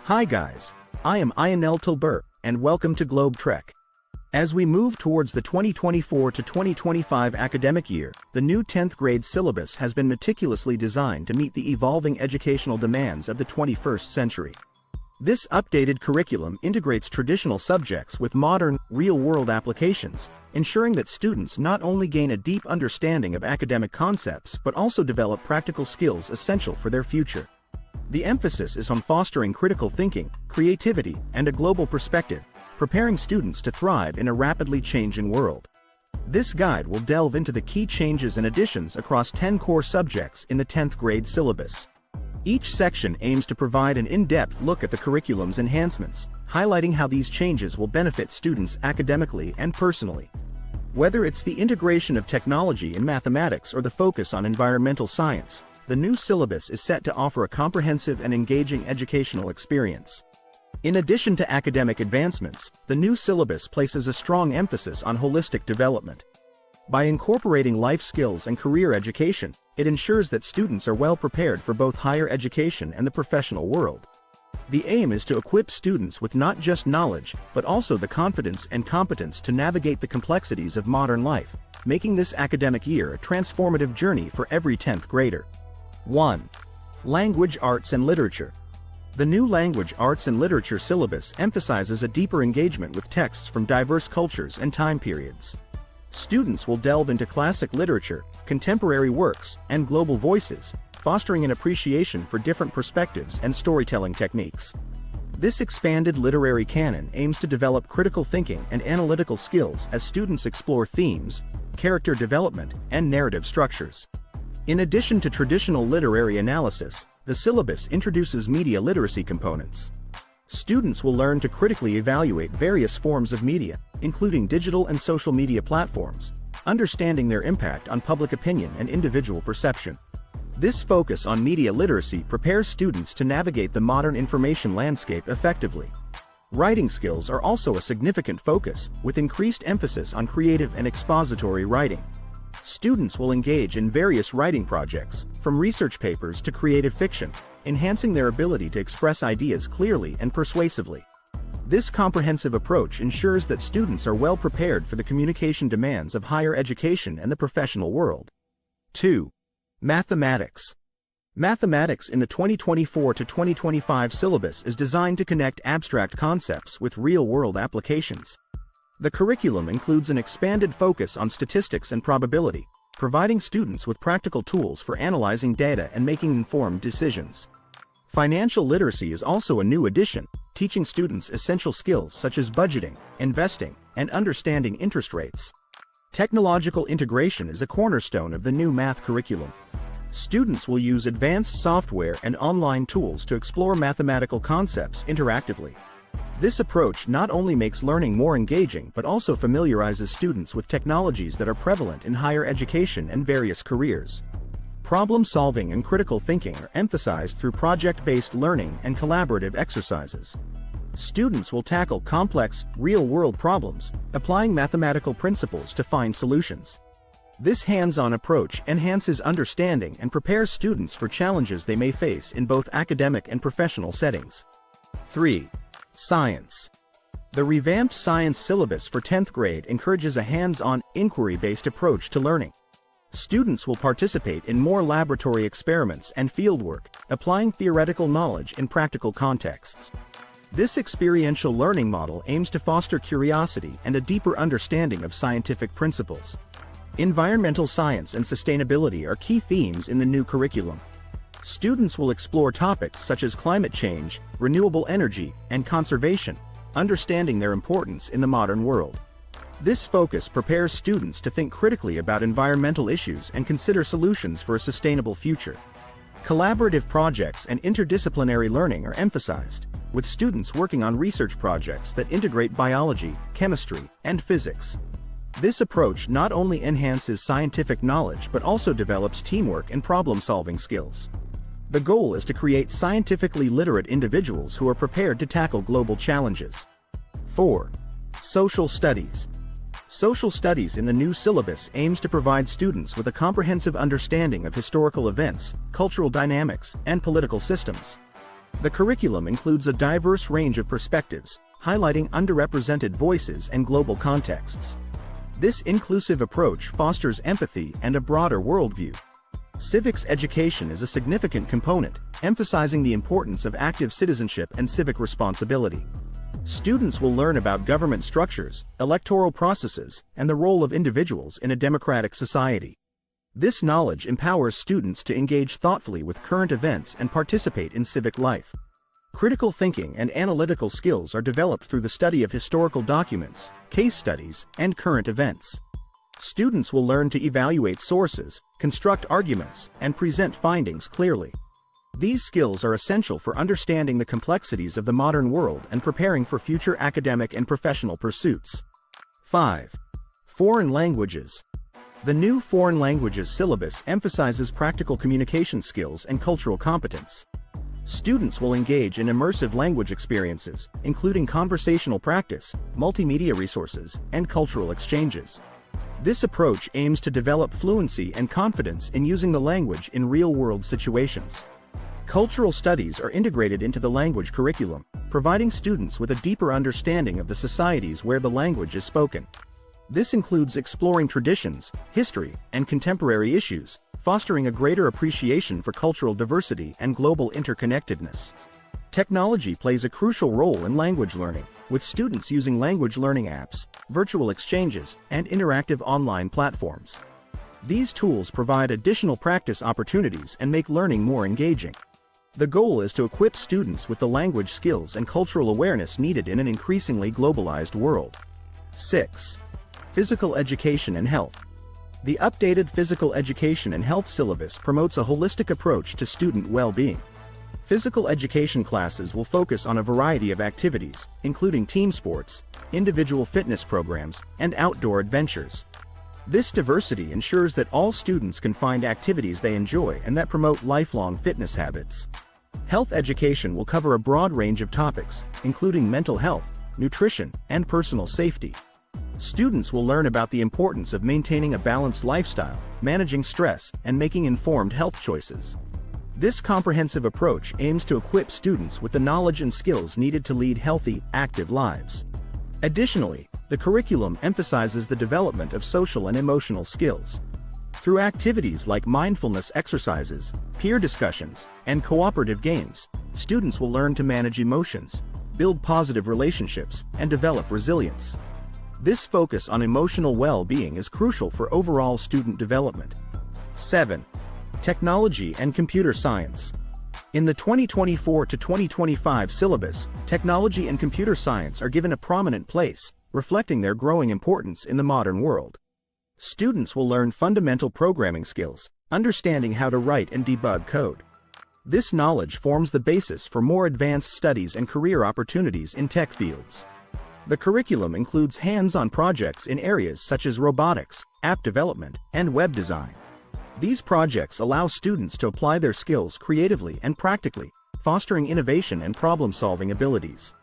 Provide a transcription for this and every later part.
Hi guys, I am Ionel Tilburg, and welcome to Globe Trek. As we move towards the 2024 to 2025 academic year, the new 10th grade syllabus has been meticulously designed to meet the evolving educational demands of the 21st century. This updated curriculum integrates traditional subjects with modern, real-world applications, ensuring that students not only gain a deep understanding of academic concepts but also develop practical skills essential for their future. The emphasis is on fostering critical thinking, creativity, and a global perspective, preparing students to thrive in a rapidly changing world. This guide will delve into the key changes and additions across 10 core subjects in the 10th grade syllabus. Each section aims to provide an in-depth look at the curriculum's enhancements, highlighting how these changes will benefit students academically and personally. Whether it's the integration of technology in mathematics or the focus on environmental science, the new syllabus is set to offer a comprehensive and engaging educational experience. In addition to academic advancements, the new syllabus places a strong emphasis on holistic development. By incorporating life skills and career education, it ensures that students are well prepared for both higher education and the professional world. The aim is to equip students with not just knowledge, but also the confidence and competence to navigate the complexities of modern life, making this academic year a transformative journey for every 10th grader. 1. Language Arts and Literature. The new Language Arts and Literature syllabus emphasizes a deeper engagement with texts from diverse cultures and time periods. Students will delve into classic literature, contemporary works, and global voices, fostering an appreciation for different perspectives and storytelling techniques. This expanded literary canon aims to develop critical thinking and analytical skills as students explore themes, character development, and narrative structures. In addition to traditional literary analysis, the syllabus introduces media literacy components. Students will learn to critically evaluate various forms of media, including digital and social media platforms, understanding their impact on public opinion and individual perception. This focus on media literacy prepares students to navigate the modern information landscape effectively. Writing skills are also a significant focus, with increased emphasis on creative and expository writing. Students will engage in various writing projects, from research papers to creative fiction, enhancing their ability to express ideas clearly and persuasively. This comprehensive approach ensures that students are well prepared for the communication demands of higher education and the professional world. 2. Mathematics. Mathematics in the 2024 to 2025 syllabus is designed to connect abstract concepts with real-world applications. The curriculum includes an expanded focus on statistics and probability, providing students with practical tools for analyzing data and making informed decisions. Financial literacy is also a new addition, teaching students essential skills such as budgeting, investing, and understanding interest rates. Technological integration is a cornerstone of the new math curriculum. Students will use advanced software and online tools to explore mathematical concepts interactively. This approach not only makes learning more engaging but also familiarizes students with technologies that are prevalent in higher education and various careers. Problem-solving and critical thinking are emphasized through project-based learning and collaborative exercises. Students will tackle complex, real-world problems, applying mathematical principles to find solutions. This hands-on approach enhances understanding and prepares students for challenges they may face in both academic and professional settings. 3. Science. The revamped science syllabus for 10th grade encourages a hands-on, inquiry-based approach to learning. Students will participate in more laboratory experiments and fieldwork, applying theoretical knowledge in practical contexts. This experiential learning model aims to foster curiosity and a deeper understanding of scientific principles. Environmental science and sustainability are key themes in the new curriculum. Students will explore topics such as climate change, renewable energy, and conservation, understanding their importance in the modern world. This focus prepares students to think critically about environmental issues and consider solutions for a sustainable future. Collaborative projects and interdisciplinary learning are emphasized, with students working on research projects that integrate biology, chemistry, and physics. This approach not only enhances scientific knowledge but also develops teamwork and problem-solving skills. The goal is to create scientifically literate individuals who are prepared to tackle global challenges. 4. Social Studies. Social studies in the new syllabus aims to provide students with a comprehensive understanding of historical events, cultural dynamics, and political systems. The curriculum includes a diverse range of perspectives, highlighting underrepresented voices and global contexts. This inclusive approach fosters empathy and a broader worldview. Civics education is a significant component, emphasizing the importance of active citizenship and civic responsibility. Students will learn about government structures, electoral processes, and the role of individuals in a democratic society. This knowledge empowers students to engage thoughtfully with current events and participate in civic life. Critical thinking and analytical skills are developed through the study of historical documents, case studies, and current events. Students will learn to evaluate sources, construct arguments, and present findings clearly. These skills are essential for understanding the complexities of the modern world and preparing for future academic and professional pursuits. 5. Foreign languages. The new foreign languages syllabus emphasizes practical communication skills and cultural competence. Students will engage in immersive language experiences, including conversational practice, multimedia resources, and cultural exchanges. This approach aims to develop fluency and confidence in using the language in real-world situations. Cultural studies are integrated into the language curriculum, providing students with a deeper understanding of the societies where the language is spoken. This includes exploring traditions, history, and contemporary issues, fostering a greater appreciation for cultural diversity and global interconnectedness. Technology plays a crucial role in language learning, with students using language learning apps, virtual exchanges, and interactive online platforms. These tools provide additional practice opportunities and make learning more engaging. The goal is to equip students with the language skills and cultural awareness needed in an increasingly globalized world. 6. Physical education and health. The updated physical education and health syllabus promotes a holistic approach to student well-being. Physical education classes will focus on a variety of activities, including team sports, individual fitness programs, and outdoor adventures. This diversity ensures that all students can find activities they enjoy and that promote lifelong fitness habits. Health education will cover a broad range of topics, including mental health, nutrition, and personal safety. Students will learn about the importance of maintaining a balanced lifestyle, managing stress, and making informed health choices. This comprehensive approach aims to equip students with the knowledge and skills needed to lead healthy, active lives. Additionally, the curriculum emphasizes the development of social and emotional skills. Through activities like mindfulness exercises, peer discussions, and cooperative games, students will learn to manage emotions, build positive relationships, and develop resilience. This focus on emotional well-being is crucial for overall student development. 7. Technology and computer science. In the 2024 to 2025 syllabus, technology and computer science are given a prominent place, reflecting their growing importance in the modern world. Students will learn fundamental programming skills, understanding how to write and debug code. This knowledge forms the basis for more advanced studies and career opportunities in tech fields. The curriculum includes hands-on projects in areas such as robotics, app development, and web design. These projects allow students to apply their skills creatively and practically, fostering innovation and problem-solving abilities.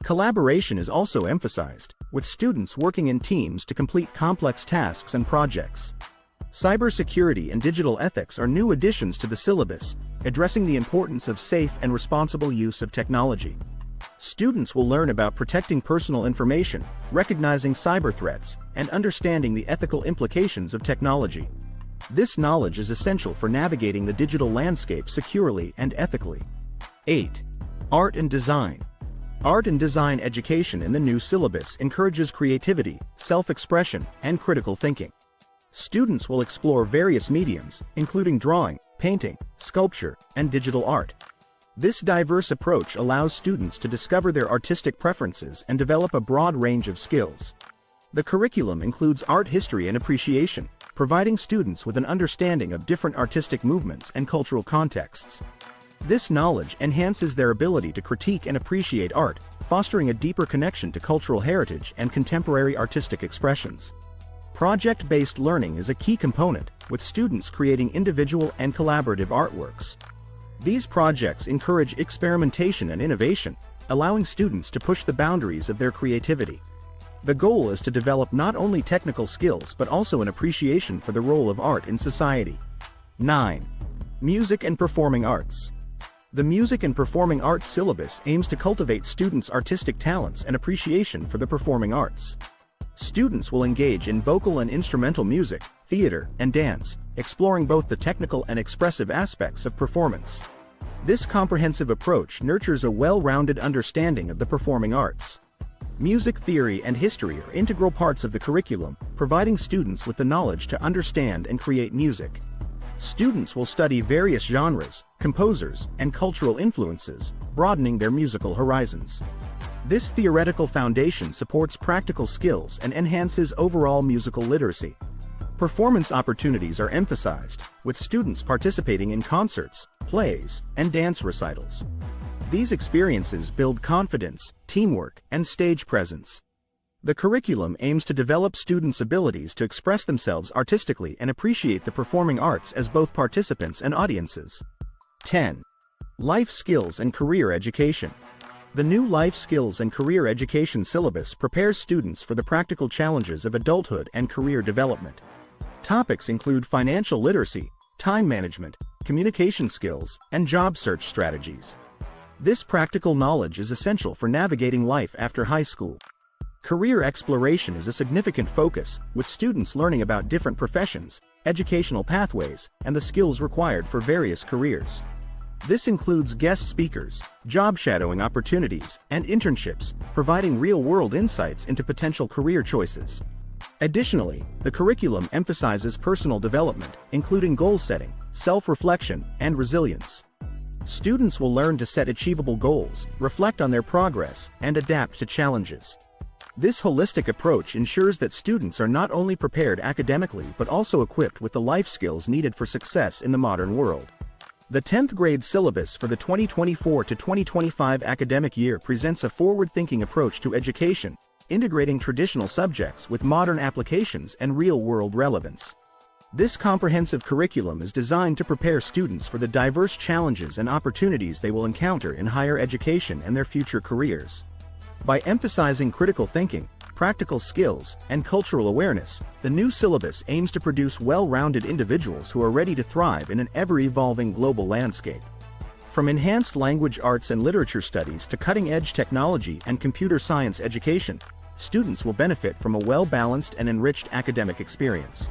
Collaboration is also emphasized, with students working in teams to complete complex tasks and projects. Cybersecurity and digital ethics are new additions to the syllabus, addressing the importance of safe and responsible use of technology. Students will learn about protecting personal information, recognizing cyber threats, and understanding the ethical implications of technology. This knowledge is essential for navigating the digital landscape securely and ethically. 8. Art and design. Art and design education in the new syllabus encourages creativity, self-expression, and critical thinking. Students will explore various mediums, including drawing, painting, sculpture, and digital art. This diverse approach allows students to discover their artistic preferences and develop a broad range of skills. The curriculum includes art history and appreciation, providing students with an understanding of different artistic movements and cultural contexts. This knowledge enhances their ability to critique and appreciate art, fostering a deeper connection to cultural heritage and contemporary artistic expressions. Project-based learning is a key component, with students creating individual and collaborative artworks. These projects encourage experimentation and innovation, allowing students to push the boundaries of their creativity. The goal is to develop not only technical skills but also an appreciation for the role of art in society. 9. Music and performing arts. The Music and Performing Arts syllabus aims to cultivate students' artistic talents and appreciation for the performing arts. Students will engage in vocal and instrumental music, theater, and dance, exploring both the technical and expressive aspects of performance. This comprehensive approach nurtures a well-rounded understanding of the performing arts. Music theory and history are integral parts of the curriculum, providing students with the knowledge to understand and create music. Students will study various genres, composers, and cultural influences, broadening their musical horizons. This theoretical foundation supports practical skills and enhances overall musical literacy. Performance opportunities are emphasized, with students participating in concerts, plays, and dance recitals. These experiences build confidence, teamwork, and stage presence. The curriculum aims to develop students' abilities to express themselves artistically and appreciate the performing arts as both participants and audiences. 10. Life Skills and Career Education. The new Life Skills and Career Education syllabus prepares students for the practical challenges of adulthood and career development. Topics include financial literacy, time management, communication skills, and job search strategies. This practical knowledge is essential for navigating life after high school. Career exploration is a significant focus, with students learning about different professions, educational pathways, and the skills required for various careers. This includes guest speakers, job shadowing opportunities, and internships, providing real-world insights into potential career choices. Additionally, the curriculum emphasizes personal development, including goal setting, self-reflection, and resilience. Students will learn to set achievable goals, reflect on their progress, and adapt to challenges. This holistic approach ensures that students are not only prepared academically but also equipped with the life skills needed for success in the modern world. The 10th grade syllabus for the 2024 to 2025 academic year presents a forward-thinking approach to education, integrating traditional subjects with modern applications and real-world relevance. This comprehensive curriculum is designed to prepare students for the diverse challenges and opportunities they will encounter in higher education and their future careers. By emphasizing critical thinking, practical skills, and cultural awareness, the new syllabus aims to produce well-rounded individuals who are ready to thrive in an ever-evolving global landscape. From enhanced language arts and literature studies to cutting-edge technology and computer science education, students will benefit from a well-balanced and enriched academic experience.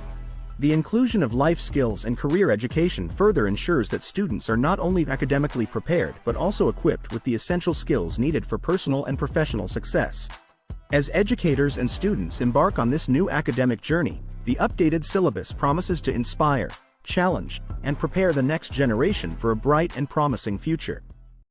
The inclusion of life skills and career education further ensures that students are not only academically prepared but also equipped with the essential skills needed for personal and professional success. As educators and students embark on this new academic journey, the updated syllabus promises to inspire, challenge, and prepare the next generation for a bright and promising future.